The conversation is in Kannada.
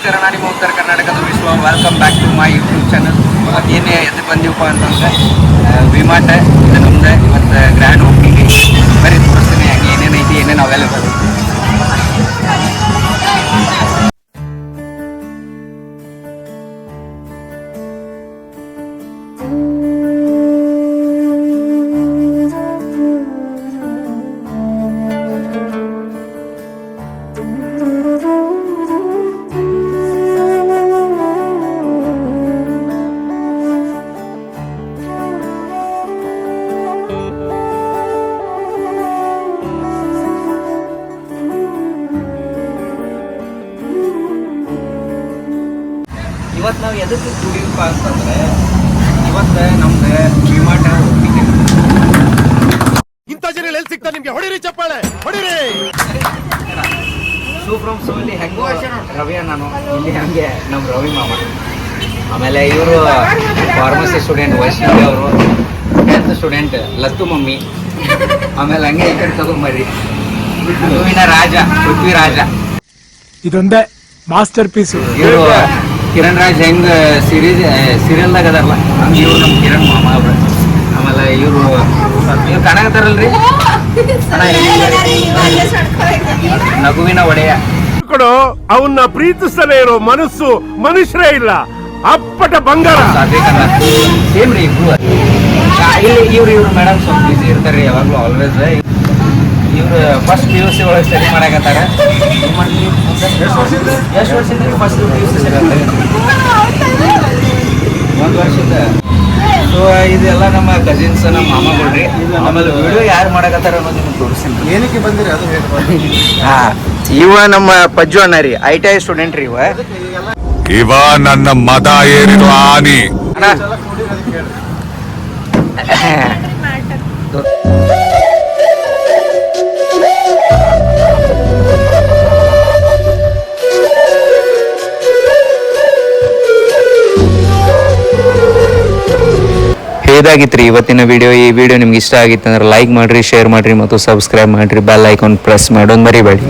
ನಮಸ್ಕಾರ, ನಾನು ನಿಮ್ಮ ಉತ್ತರ ಕರ್ನಾಟಕದ ವಿಶ್ವ. Welcome back to my YouTube channel. ಇವತ್ತು ಏನೇ ಎದ್ದು ಬಂದೀವಪ್ಪ ಅಂತಂದ್ರೆ ವಿಮಾಟ ಇದು ನಮ್ದು. ಇವತ್ತು ಗ್ರ್ಯಾಂಡ್ ಓಪನಿಂಗ್ ಐತಿ. ಬರೀ ತೋರಿಸ್ತೀನಿ ಹಂಗೆ ಏನೇನೈತಿ, ಏನೇನು ಅವೈಲೇಬಲ್. ಇವತ್ತು ನಾವು ಎದಕ್ಕೆ ಕೂಡಿಯಪ್ಪ ಅಂತಂದ್ರೆ ಇವತ್ತು ನಮ್ದು ವಿಮಾಟ ಓಪನಿಂಗ್. ಇಂಥ ಜನ ಎಲ್ಲಿ ಸಿಗ್ತಾರೆ ನಿಮ್ಗೆ? ಹೊಡಿರಿ ಚಪ್ಪಾಳೆ, ಹೊಡಿರಿ. ಫ್ರಮ್ ಇಲ್ಲಿ ಹೆಂಗೋ ರವಿ ನಾನು ಇಲ್ಲಿ ಹಂಗೆ ನಮ್ಮ ರವಿ ಮಾಮ, ಆಮೇಲೆ ಇವರು ಫಾರ್ಮಸಿ ಸ್ಟೂಡೆಂಟ್ ವೈಷ್ಣವಿ, ಅವರು 10th ಸ್ಟೂಡೆಂಟ್ ಲತ್ತು ಮಮ್ಮಿ, ಆಮೇಲೆ ಹಂಗೆ ಈ ಕಡೆ ತಗೊಂಬರ್ರಿ ಹೂವಿನ ರಾಜ ಪೃಥ್ವಿ ರಾಜ. ಇದೊಂದೇ ಮಾಸ್ಟರ್ ಪೀಸ್. ಇವರು ಕಿರಣ್ ರಾಜ್ ಹೆಂಗ್ ಸೀರಿಯಲ್ದಾಗ ಅದಾರಲ್ಲ ಹಂಗೆ ಇವ್ರು ನಮ್ಮ ಕಿರಣ್ ಮಾಮ ಅವ್ರ. ಆಮೇಲೆ ಇವ್ರು ಕಾಣಕತ್ತಾರಲ್ರಿ ನಗುವಿನ ಒಡೆಯ. ಅವನ್ನ ಪ್ರೀತಿಸಲೇ ಇರೋ ಮನಸ್ಸು ಮನುಷ್ಯರೇ ಇಲ್ಲ, ಅಪ್ಪಟ ಬಂಗಾರ. ಸೇಮ್ ರೀ ಇಬ್ರು. ಇಲ್ಲಿ ಇವ್ರು ಮೇಡಮ್ ಸ್ವಲ್ಪ ಬಿಸಿ ಇರ್ತಾರೆ ಯಾವಾಗಲೂ, ಆಲ್ವೇಸ್. ಇವ್ರು ಫಸ್ಟ್ PUC ಒಳಗೆ ಸ್ಟಡಿ ಮಾಡಕತ್ತಾರ. ಎಷ್ಟು ವರ್ಷದಿಂದ ಫಸ್ಟ್ PUC ಸರಿ? 1 ವರ್ಷದ. ಸೊ ಇದೆಲ್ಲ ನಮ್ಮ ಕಸಿನ್ಸ್, ನಮ್ಮ ಮಾಮಗಳ್ರಿ. ಆಮೇಲೆ ವಿಡಿಯೋ ಯಾರು ಮಾಡಕತ್ತಾರ ಅನ್ನೋದು ನಿಮ್ಗೆ ತೋರಿಸ್ತೀನಿ. ಏನಕ್ಕೆ ಬಂದಿರಿ ಅದು ಇವ ನಮ್ಮ ಪಜ್ಜು ಅಣ್ಣ ರೀ, ITI ಸ್ಟೂಡೆಂಟ್ ರೀ. ಇವ ನನ್ನ ಮತ ಏರಿದ ಆನಿ. ಇದಾಗಿತ್ರಿ ಇವತ್ತಿನ ವಿಡಿಯೋ. ಈ ವಿಡಿಯೋ ನಿಮ್ಗೆ ಇಷ್ಟ ಆಗಿತ್ತು ಅಂದ್ರೆ ಲೈಕ್ ಮಾಡ್ರಿ, ಶೇರ್ ಮಾಡ್ರಿ ಮತ್ತು ಸಬ್ಸ್ಕ್ರೈಬ್ ಮಾಡ್ರಿ. ಬೆಲ್ ಐಕಾನ್ ಪ್ರೆಸ್ ಮಾಡೋದು ಮರಿಬೇಡಿ.